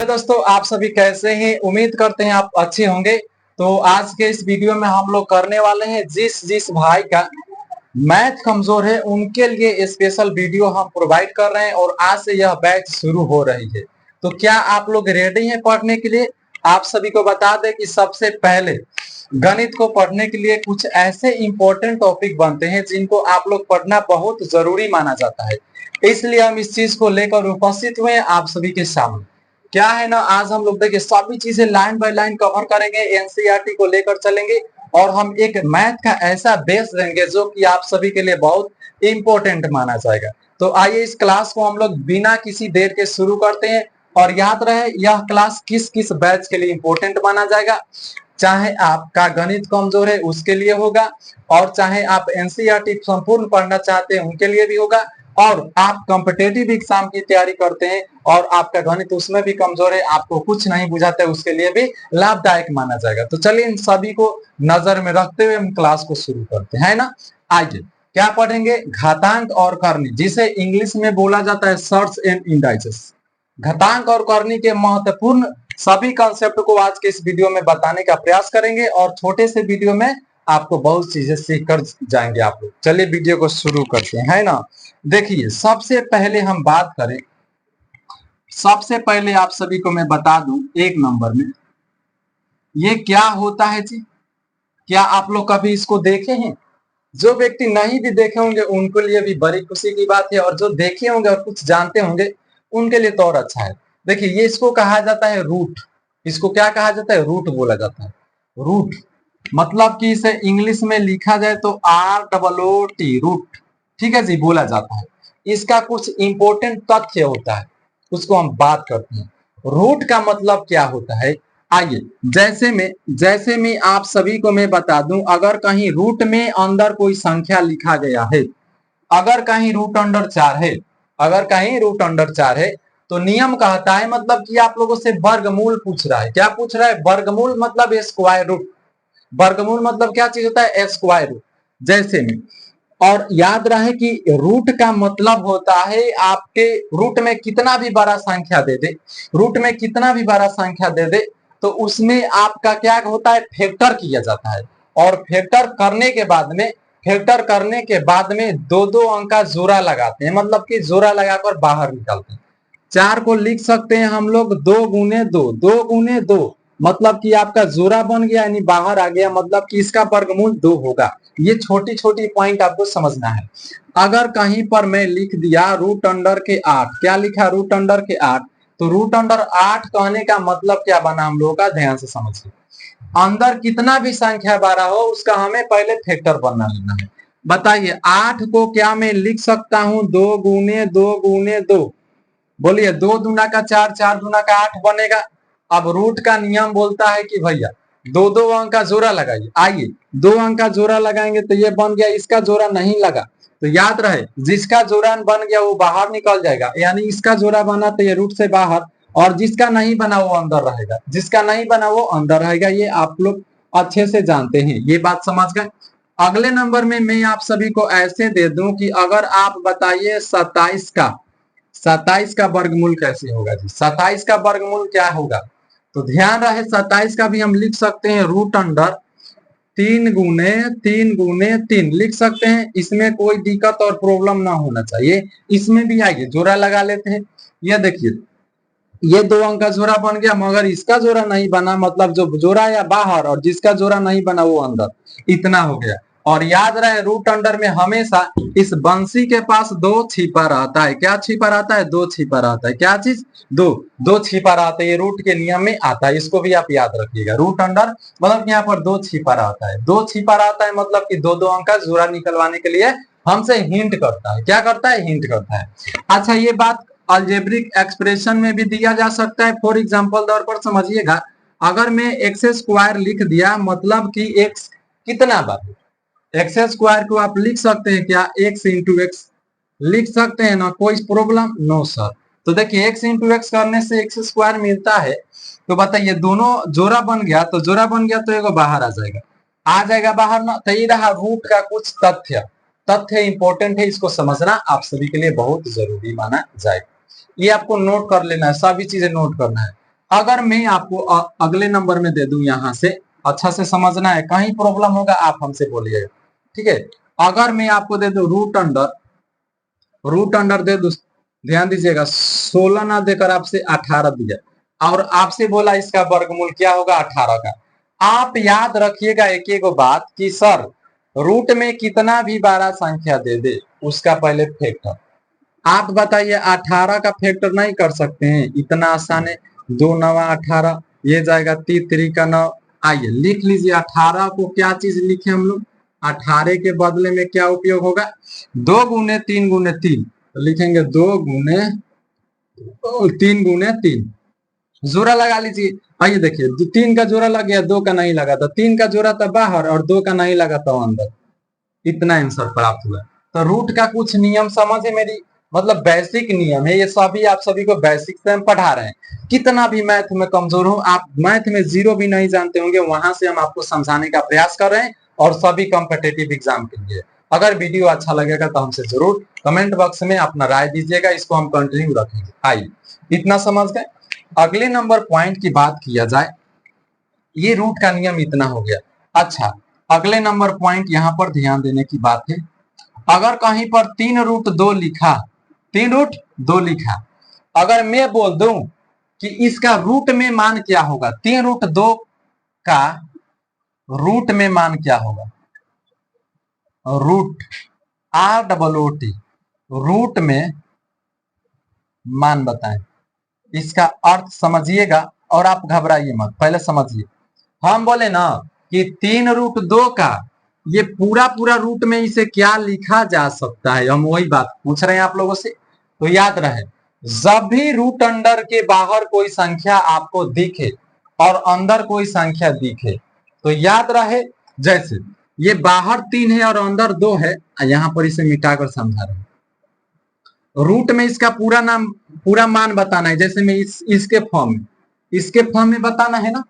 दोस्तों, आप सभी कैसे हैं? उम्मीद करते हैं आप अच्छे होंगे। तो आज के इस वीडियो में हम लोग करने वाले हैं जिस जिस भाई का मैथ कमजोर है उनके लिए स्पेशल वीडियो हम प्रोवाइड कर रहे हैं और आज से यह बैच शुरू हो रही है। तो क्या आप लोग रेडी हैं पढ़ने के लिए? आप सभी को बता दें कि सबसे पहले गणित को पढ़ने के लिए कुछ ऐसे इंपॉर्टेंट टॉपिक बनते हैं जिनको आप लोग पढ़ना बहुत जरूरी माना जाता है। इसलिए हम इस चीज को लेकर उपस्थित हुए हैं आप सभी के सामने। क्या है ना, आज हम लोग देखिए सभी चीजें लाइन बाय लाइन कवर करेंगे, एनसीईआरटी को लेकर चलेंगे और हम एक मैथ का ऐसा बेस देंगे जो कि आप सभी के लिए बहुत इंपॉर्टेंट माना जाएगा। तो आइए इस क्लास को हम लोग बिना किसी देर के शुरू करते हैं। और याद रहे यह क्लास किस किस बैच के लिए इंपॉर्टेंट माना जाएगा। चाहे आपका गणित कमजोर है उसके लिए होगा, और चाहे आप एनसीईआरटी संपूर्ण पढ़ना चाहते हैं उनके लिए भी होगा, और आप कॉम्पिटेटिव एग्जाम की तैयारी करते हैं और आपका गणित उसमें भी कमजोर है, आपको कुछ नहीं बुझाता है, उसके लिए भी लाभदायक माना जाएगा। तो चलिए इन सभी को नजर में रखते हुए हम क्लास को शुरू करते हैं, है ना। आइए क्या पढ़ेंगे? घातांक और करनी, जिसे इंग्लिश में बोला जाता है सर्ट्स एंड इंडाइसेस। घातांक और करनी के महत्वपूर्ण सभी कंसेप्ट को आज के इस वीडियो में बताने का प्रयास करेंगे और छोटे से वीडियो में आपको बहुत चीजें सीख कर जाएंगे आप लोग। चलिए वीडियो को शुरू करते हैं, है ना। देखिए सबसे पहले हम बात करें, सबसे पहले आप सभी को मैं बता दूं एक नंबर में ये क्या होता है जी। क्या आप लोग कभी इसको देखे हैं? जो व्यक्ति नहीं भी देखे होंगे उनके लिए भी बड़ी खुशी की बात है, और जो देखे होंगे और कुछ जानते होंगे उनके लिए तो और अच्छा है। देखिए ये इसको कहा जाता है रूट। इसको क्या कहा जाता है? रूट बोला जाता है। रूट मतलब कि इसे इंग्लिश में लिखा जाए तो ROOT, रूट। ठीक है जी, बोला जाता है। इसका कुछ इंपॉर्टेंट तथ्य होता है, उसको हम बात करते हैं। रूट का मतलब क्या होता है? आइए जैसे में आप सभी को मैं बता दूं, अगर कहीं रूट में अंदर कोई संख्या लिखा गया है, अगर कहीं रूट अंडर 4 है, अगर कहीं रूट अंडर 4 है, तो नियम कहता है, मतलब कि आप लोगों से वर्गमूल पूछ रहा है। क्या पूछ रहा है? वर्गमूल मतलब स्क्वायर रूट। वर्गमूल मतलब क्या चीज होता है? Square root. जैसे में, और याद रहे कि रूट का मतलब होता है आपके रूट में कितना भी बड़ा संख्या दे दे, रूट में कितना भी बड़ा संख्या दे दे तो उसमें आपका क्या होता है? फैक्टर किया जाता है। और फैक्टर करने के बाद में दो दो अंक का जोड़ा लगाते हैं, मतलब कि जोड़ा लगाकर बाहर निकालते हैं। 4 को लिख सकते हैं हम लोग 2 गुने 2, 2 गुने 2, मतलब कि आपका जोड़ा बन गया, यानी बाहर आ गया, मतलब कि इसका वर्गमूल 2 होगा। ये छोटी छोटी पॉइंट आपको समझना है। अगर कहीं पर मैं लिख दिया रूट अंडर के 8, क्या लिखा? रूट अंडर के 8, तो रूट अंडर 8 कहने का मतलब क्या बना हम लोगों का? ध्यान से समझिए। अंदर कितना भी संख्या बारह हो उसका हमें पहले फैक्टर बना लेना है। बताइए 8 को क्या मैं लिख सकता हूं? 2 गुने 2 बोलिए, 2 दूना का 4, 4 दूना का 8 बनेगा। अब रूट का नियम बोलता है कि भैया दो दो अंक का जोड़ा लगाइए। आइए 2 अंक का जोड़ा लगाएंगे तो ये बन गया, इसका जोड़ा नहीं लगा तो याद रहे जिसका जोड़ा बन गया वो बाहर निकल जाएगा, यानी इसका जोड़ा बना तो ये रूट से बाहर, और जिसका नहीं बना वो अंदर रहेगा, जिसका नहीं बना वो अंदर रहेगा। ये आप लोग अच्छे से जानते हैं, ये बात समझ गए। अगले नंबर में मैं आप सभी को ऐसे दे दूं कि अगर आप बताइए 27 का वर्गमूल कैसे होगा जी। 27 का वर्गमूल क्या होगा? तो ध्यान रहे 27 का भी हम लिख सकते हैं रूट अंडर 3 गुने 3 लिख सकते हैं। इसमें कोई दिक्कत और प्रॉब्लम ना होना चाहिए। इसमें भी आइए जोड़ा लगा लेते हैं। ये देखिए ये 2 अंक का जोड़ा बन गया, मगर इसका जोड़ा नहीं बना, मतलब जो जोड़ा या बाहर और जिसका जोड़ा नहीं बना वो अंदर, इतना हो गया। और याद रहे रूट अंडर में हमेशा इस बंसी के पास 2 छिपा रहता है। क्या छिपा रहता है? 2 छिपा रहता है। क्या चीज? 2 छिपा रहता है। ये रूट के नियम में आता है, इसको भी आप याद रखिएगा। रूट अंडर मतलब यहाँ पर 2 छिपा रहता है। 2 छिपा रहता है मतलब कि दो दो अंक का जोड़ा निकलवाने के लिए हमसे हिंट करता है। क्या करता है? हिंट करता है। अच्छा ये बात अलजेब्रिक एक्सप्रेशन में भी दिया जा सकता है। फॉर एग्जांपल तौर पर समझिएगा, अगर मैं एक्स स्क्वायर लिख दिया, मतलब कि एक्स कितना बार, एक्स स्क्वायर को आप लिख सकते हैं क्या? एक्स इंटू एक्स लिख सकते हैं ना, कोई प्रॉब्लम? No sir. तो देखिए एक्स इंटू एक्स करने से एक्स स्क्वायर मिलता है। तो बताइए दोनों जोड़ा बन गया, तो जोड़ा बन गया तो एगो बाहर आ जाएगा बाहर ना। तो ये रहा रूट का कुछ तथ्य इंपॉर्टेंट है, इसको समझना आप सभी के लिए बहुत जरूरी माना जाएगा। ये आपको नोट कर लेना है, सभी चीजें नोट करना है। अगर मैं आपको अगले नंबर में दे दूं, यहां से अच्छा से समझना है, कहीं प्रॉब्लम होगा आप हमसे बोलिएगा, ठीक है। अगर मैं आपको दे दूं रूट अंडर दे दूं, ध्यान दीजिएगा, 16 ना देकर आपसे 18 दिया, और आपसे बोला इसका वर्गमूल क्या होगा 18 का। आप याद रखिएगा एक एक बात कि सर रूट में कितना भी बड़ा संख्या दे दे उसका पहले फैक्टर। आप बताइए 18 का फैक्टर नहीं कर सकते हैं? इतना आसान है, 2 नवा 18, ये जाएगा 3 का 9। आइए लिख लीजिए 18 को क्या चीज लिखे हम लोग, 18 के बदले में क्या उपयोग होगा, 2 गुने 3 गुने 3, तो लिखेंगे 2 गुने 3 गुने 3, जोड़ा लगा लीजिए। आइए देखिए 3 का जोड़ा लग गया, 2 का नहीं लगा, तो 3 का जोड़ा था बाहर और 2 का नहीं लगा तो अंदर, इतना आंसर प्राप्त हुआ। तो रूट का कुछ नियम समझे मेरी, मतलब बेसिक नियम है ये, सभी आप सभी को बेसिक से हम पढ़ा रहे हैं। कितना भी मैथ में कमजोर हो, आप मैथ में जीरो भी नहीं जानते होंगे, वहां से हम आपको समझाने का प्रयास कर रहे हैं, और सभी कॉम्पिटिटिव एग्जाम के लिए। अगर वीडियो अच्छा लगेगा तो हमसे जरूर कमेंट बॉक्स में अपना राय दीजिएगा, इसको हम कंटिन्यू रखेंगे। आइए इतना समझ गए, अगले नंबर पॉइंट की बात किया जाए, ये रूट का नियम इतना हो गया। अच्छा, अगले नंबर पॉइंट यहाँ पर ध्यान देने की बात है, अगर कहीं पर 3√2 लिखा, 3√2 लिखा, अगर मैं बोल दूं कि इसका रूट में मान क्या होगा, 3√2 का रूट में मान क्या होगा, रूट ROOT, रूट में मान बताएं, इसका अर्थ समझिएगा और आप घबराइए मत, पहले समझिए। हम बोले ना कि 3√2 का ये पूरा पूरा रूट में इसे क्या लिखा जा सकता है, हम वही बात पूछ रहे हैं आप लोगों से। तो याद रहे, जब भी रूट अंडर के बाहर कोई संख्या आपको दिखे और अंदर कोई संख्या दिखे, तो याद रहे, जैसे ये बाहर 3 है और अंदर 2 है, यहां पर इसे मिटाकर समझा रहे हैं। रूट में इसका पूरा नाम, पूरा मान बताना है, जैसे मैं इसके फॉर्म में बताना है ना।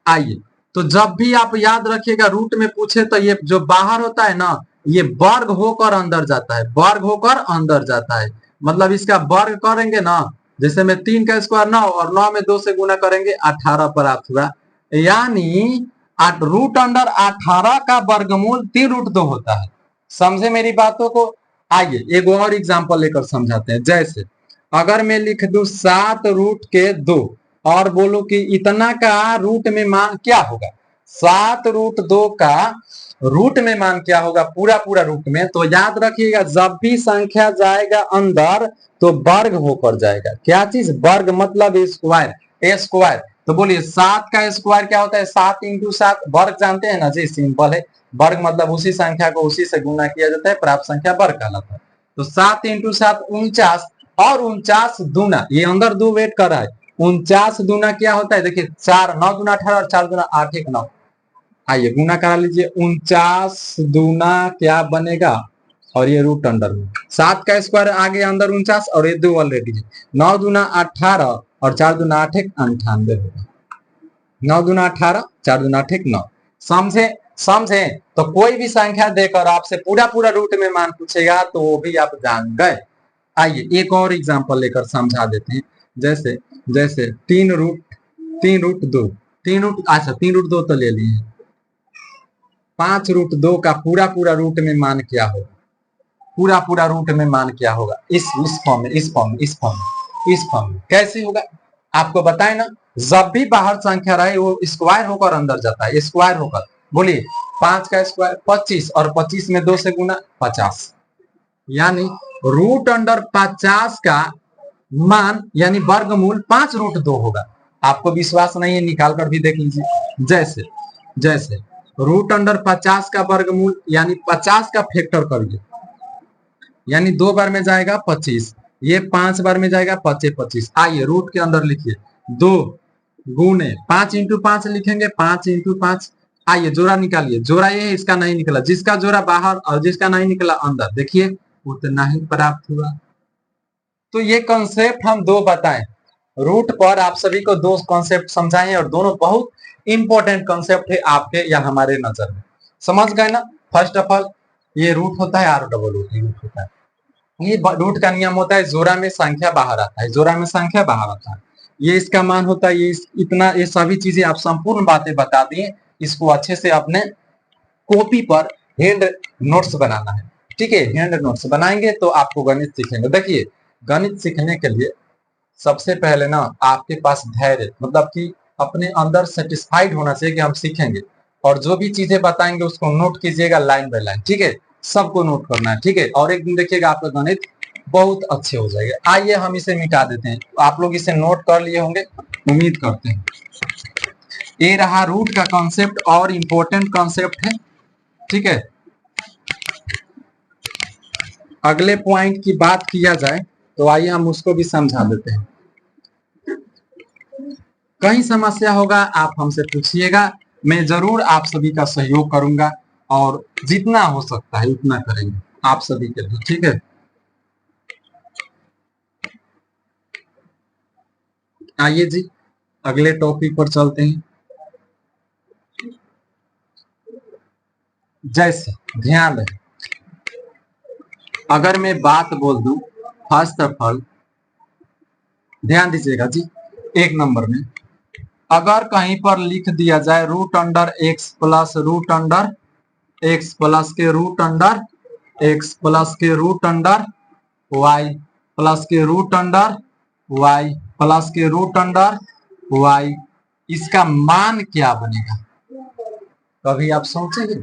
आइए, तो जब भी आप याद रखिएगा रूट में पूछे तो ये जो बाहर होता है ना, ये वर्ग होकर अंदर जाता है, वर्ग होकर अंदर जाता है, मतलब इसका वर्ग करेंगे ना, जैसे में 3 का स्क्वायर 9 और 9 में 2 से गुना करेंगे 18 प्राप्त हुआ, यानी रूट अंडर 18 का वर्गमूल 3√2 होता है। समझे मेरी बातों को? आइए एक और एग्जांपल लेकर समझाते हैं, जैसे अगर मैं लिख दूं 7√2 और बोलूं कि इतना का रूट में मान क्या होगा, 7√2 का रूट में मान क्या होगा पूरा पूरा रूट में, तो याद रखिएगा जब भी संख्या जाएगा अंदर तो वर्ग होकर जाएगा। क्या चीज? वर्ग, मतलब स्क्वायर, स्क्वायर। तो बोलिए 7 का स्क्वायर क्या होता है, 7 इंटू 7, वर्ग जानते हैं ना जी, सिंपल है, वर्ग मतलब उसी संख्या को उसी से गुना किया जाता है, प्राप्त संख्या वर्ग कहलाता है। तो 7 इंटू 7 49, और 49 दूना, ये अंदर 2 वेट कर रहा है, 49 दूना क्या होता है, देखिए 4, 9 दूना 18 और 4 दूना 8 1 9, आइए गुना करा लीजिए, 49 दूना क्या बनेगा, और ये रूट अंडर में 7 का स्क्वायर आ गया अंदर 49, और ये 2 ऑलरेडी है, 9 दूना 18 और 4 दूना 8 1 98 होगा, 9 दूना 18, 4 दूना 8 1 9। समझे? समझे? तो कोई भी संख्या देकर आपसे पूरा पूरा रूट में मान पूछेगा तो वो भी आप जान गए। आइए एक और एग्जांपल लेकर समझा देते हैं, जैसे जैसे 3√2, 3√2 तो ले लिए, 5√2 का पूरा पूरा रूट में मान क्या होगा, पूरा पूरा रूट में मान क्या होगा, इस फॉर्म में, इस फॉर्म में कैसे होगा आपको बताए ना, जब भी बाहर संख्या रहे वो स्क्वायर होकर अंदर जाता है, स्क्वायर होकर। बोलिए 5 का स्क्वायर 25, और 25 में 2 से गुना 50, यानी रूट अंडर 50 का मान यानी वर्गमूल 5√2 होगा। आपको विश्वास नहीं है, निकाल कर भी देख लीजिए, जैसे जैसे रूट अंडर 50 का वर्गमूल यानी 50 का फैक्टर करिए, यानी 2 बार में जाएगा 25, ये 5 बार में जाएगा 25 25। आइए रूट के अंदर लिखिए 2 गुने 5 इंटू 5 लिखेंगे, 5 इंटू 5। आइए जोड़ा निकालिए, जोड़ा ये है, इसका नहीं निकला, जिसका जोड़ा बाहर और जिसका नहीं निकला अंदर, देखिए उतना ही प्राप्त हुआ। तो ये कॉन्सेप्ट हम 2 बताएं, रूट पर आप सभी को 2 कॉन्सेप्ट समझाएं, और दोनों बहुत इंपॉर्टेंट कॉन्सेप्ट है आपके या हमारे नजर में। समझ गए ना? फर्स्ट ऑफ ऑल ये रूट होता है, ROOT रूट होता है, ये रूट का नियम होता है, जोड़ा में संख्या बाहर आता है, जोड़ा में संख्या बाहर आता है। ये इसका मान होता है, इतना, ये सभी चीजें आप संपूर्ण बातें बता दिए। इसको अच्छे से अपने कॉपी पर हैंड नोट्स बनाना है, ठीक है। हैंड नोट्स बनाएंगे तो आपको गणित सीखेंगे। देखिए, गणित सीखने के लिए सबसे पहले ना आपके पास धैर्य, मतलब कि अपने अंदर सेटिस्फाइड होना चाहिए कि हम सीखेंगे, और जो भी चीजें बताएंगे उसको नोट कीजिएगा लाइन बाय लाइन, ठीक है। सबको नोट करना है, ठीक है। और एक दिन देखिएगा आपका गणित बहुत अच्छे हो जाएगा। आइए हम इसे मिटा देते हैं। आप लोग इसे नोट कर लिए होंगे, उम्मीद करते हैं। ये रहा रूट का कॉन्सेप्ट, और इंपॉर्टेंट कॉन्सेप्ट है, ठीक है। अगले पॉइंट की बात किया जाए तो आइए हम उसको भी समझा देते हैं। कहीं समस्या होगा आप हमसे पूछिएगा, मैं जरूर आप सभी का सहयोग करूंगा, और जितना हो सकता है उतना करेंगे आप सभी के लिए, ठीक है। आइए जी अगले टॉपिक पर चलते हैं। जैसे ध्यान रहे, अगर मैं बात बोल दूं, फर्स्ट ऑफ ऑल ध्यान दीजिएगा जी, एक नंबर में अगर कहीं पर लिख दिया जाए root under X plus root under X plus के रूट अंडर एक्स प्लस के रूट अंडर वाई प्लस के रूट अंडर वाई प्लस के रूट अंडर वाई, इसका मान क्या बनेगा? कभी आप सोचेंगे,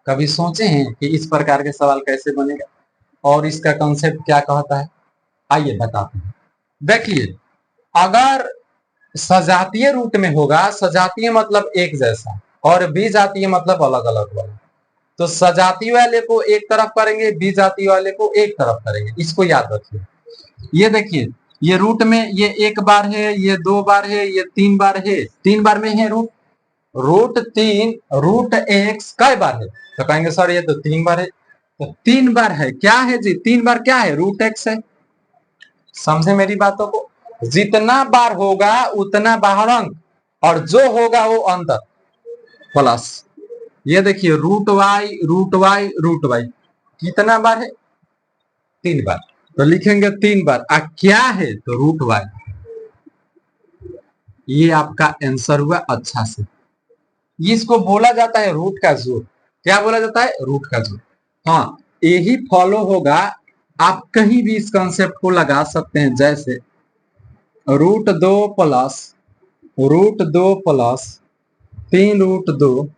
कभी सोचे हैं कि इस प्रकार के सवाल कैसे बनेगा और इसका कॉन्सेप्ट क्या कहता है? आइए बताते हैं। देखिए, अगर सजातीय रूट में होगा, सजातीय मतलब एक जैसा, और विजातीय मतलब अलग अलग वाला, तो सजातीय वाले को एक तरफ करेंगे, विजातीय वाले को एक तरफ करेंगे, इसको याद रखिए। ये देखिए, ये रूट में ये एक बार है, ये दो बार है, ये तीन बार है, तीन बार में है रूट, रूट तीन, रूट एक्स कई बार है? तो कहेंगे सर ये तो तीन बार है। तो तीन बार है, क्या है जी? तीन बार क्या है? रूट एक्स है। समझे मेरी बातों को? जितना बार होगा उतना बाहर अंक, और जो होगा वो अंतर प्लस। ये देखिए root Y root Y root Y, कितना बार है? तीन बार, तो लिखेंगे तीन बार। क्या है? तो रूट वाई। ये आपका आंसर हुआ अच्छा से। इसको बोला जाता है रूट का जोड़। क्या बोला जाता है? रूट का जोड़। हाँ, यही फॉलो होगा, आप कहीं भी इस कॉन्सेप्ट को लगा सकते हैं। जैसे रूट दो प्लस तीन रूट दो,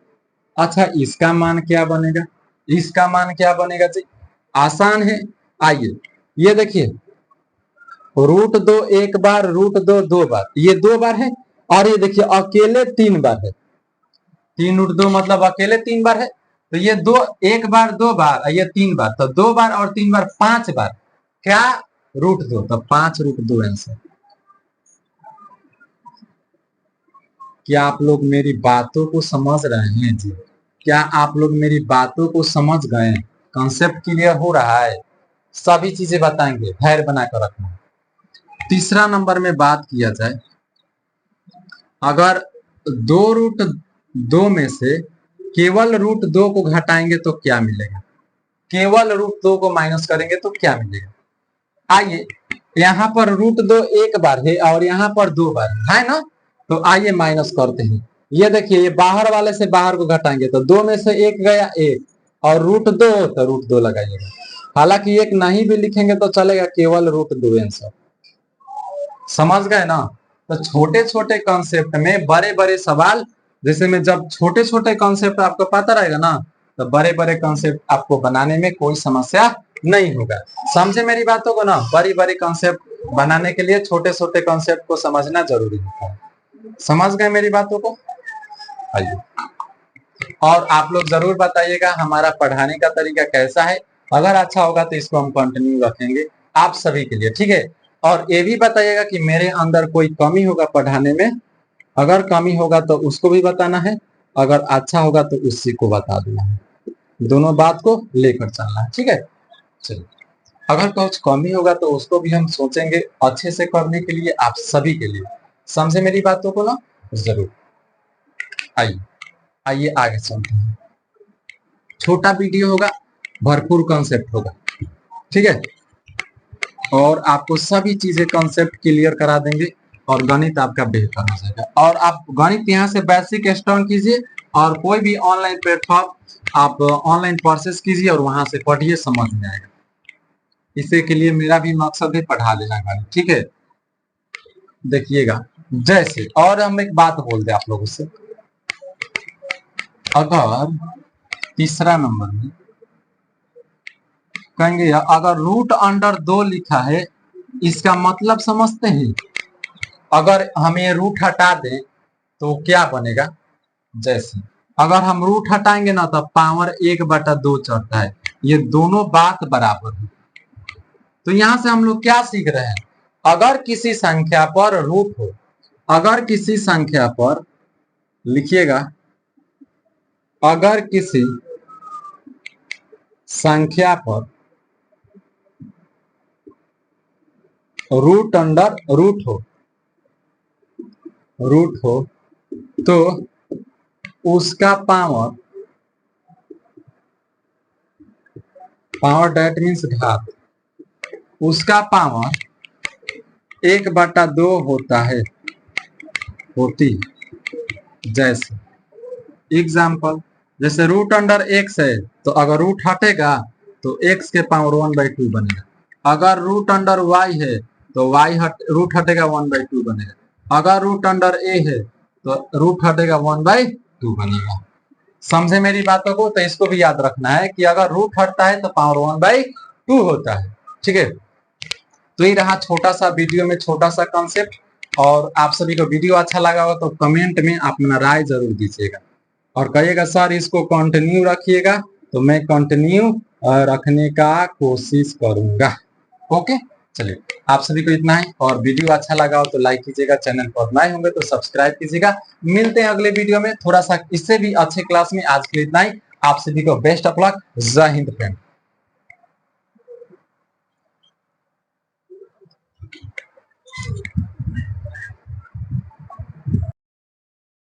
अच्छा इसका मान क्या बनेगा? इसका मान क्या बनेगा जी? आसान है। आइए ये देखिए, रूट दो एक बार, रूट दो दो बार, ये दो बार है, और ये देखिए अकेले तीन बार है। तीन रूट दो मतलब अकेले तीन बार है, तो ये दो एक बार दो बार, ये तीन बार, तो दो बार और तीन बार पांच बार, क्या? रूट दो, तो पांच रूट दो आंसर। क्या आप लोग मेरी बातों को समझ रहे हैं जी? क्या आप लोग मेरी बातों को समझ गए? कॉन्सेप्ट क्लियर हो रहा है? सभी चीजें बताएंगे, धैर्य बनाकर रखना। तीसरा नंबर में बात किया जाए, अगर दो रूट दो में से केवल रूट दो को घटाएंगे तो क्या मिलेगा? केवल रूट दो को माइनस करेंगे तो क्या मिलेगा? आइए, यहाँ पर रूट दो एक बार है और यहाँ पर दो बार है ना, तो आइए माइनस करते हैं। ये देखिए, ये बाहर वाले से बाहर को घटाएंगे तो दो में से एक गया एक, और रूट दो तो रूट दो लगाइएगा। हालांकि एक नहीं भी लिखेंगे तो चलेगा, केवल रूट दो आंसर। समझ गए ना? तो छोटे छोटे कॉन्सेप्ट में बड़े बड़े सवाल, जैसे में जब छोटे छोटे कॉन्सेप्ट आपको पता रहेगा ना, तो बड़े बड़े कॉन्सेप्ट आपको बनाने में कोई समस्या नहीं होगा। समझे मेरी बातों को ना? बड़ी बड़ी कॉन्सेप्ट बनाने के लिए छोटे छोटे कॉन्सेप्ट को समझना जरूरी होता है। समझ गए मेरी बातों को? आइए, और आप लोग जरूर बताइएगा हमारा पढ़ाने का तरीका कैसा है। अगर अच्छा होगा तो इसको हम कंटिन्यू रखेंगे आप सभी के लिए, ठीक है। और ये भी बताइएगा कि मेरे अंदर कोई कमी होगा पढ़ाने में, अगर कमी होगा तो उसको भी बताना है, अगर अच्छा होगा तो उसी को बता देना है। दोनों बात को लेकर चलना है, ठीक है। चलिए, अगर कुछ कमी होगा तो उसको भी हम सोचेंगे अच्छे से करने के लिए, आप सभी के लिए। समझे मेरी बातों को ना? जरूर। आइए आइए आगे चलते हैं। छोटा वीडियो होगा, भरपूर कॉन्सेप्ट होगा, ठीक है। और आपको सभी चीजें कॉन्सेप्ट क्लियर करा देंगे, और गणित आपका बेहतर हो जाएगा। और आप गणित यहाँ से बेसिक स्टार्ट कीजिए और कोई भी ऑनलाइन प्लेटफॉर्म आप ऑनलाइन परचेस कीजिए और वहां से पढ़िए, समझ में आएगा। इसी के लिए मेरा भी मकसद है पढ़ा देना गणित, ठीक है। देखिएगा जैसे, और हम एक बात बोल दे आप लोगों से, अगर तीसरा नंबर में कहेंगे अगर रूट अंडर 2 लिखा है, इसका मतलब समझते हैं। अगर हम ये रूट हटा दें तो क्या बनेगा, जैसे अगर हम रूट हटाएंगे ना तो पावर 1/2 चढ़ता है, ये दोनों बात बराबर है। तो यहां से हम लोग क्या सीख रहे हैं, अगर किसी संख्या पर रूट हो, अगर किसी संख्या पर लिखिएगा, अगर किसी संख्या पर रूट अंडर रूट हो तो उसका पावर डेट मीन्स घात, उसका पावर 1/2 होता है, होती है। जैसे एग्जाम्पल, जैसे रूट अंडर एक्स है तो अगर रूट हटेगा तो एक्स के पावर 1/2 बनेगा। अगर रूट अंडर वाई है तो वाई रूट हटेगा 1/2 बनेगा। अगर रूट अंडर ए है तो रूट हटेगा 1/2 बनेगा। समझे मेरी बातों को, तो इसको भी याद रखना है कि अगर रूट हटता है तो पावर 1/2 होता है, ठीक है। तो ये रहा छोटा सा वीडियो में छोटा सा कॉन्सेप्ट। और आप सभी को वीडियो अच्छा लगा हो तो कमेंट में अपना राय जरूर दीजिएगा और कहिएगा सर इसको कंटिन्यू रखिएगा, तो मैं कंटिन्यू रखने का कोशिश करूंगा। ओके, चलिए आप सभी को इतना ही। और वीडियो अच्छा लगा हो तो लाइक कीजिएगा, चैनल पर नए होंगे तो सब्सक्राइब कीजिएगा। मिलते हैं अगले वीडियो में थोड़ा सा इससे भी अच्छे क्लास में। आज के लिए इतना ही, आप सभी को बेस्ट ऑफ लक। जय हिंद फ्रेंड।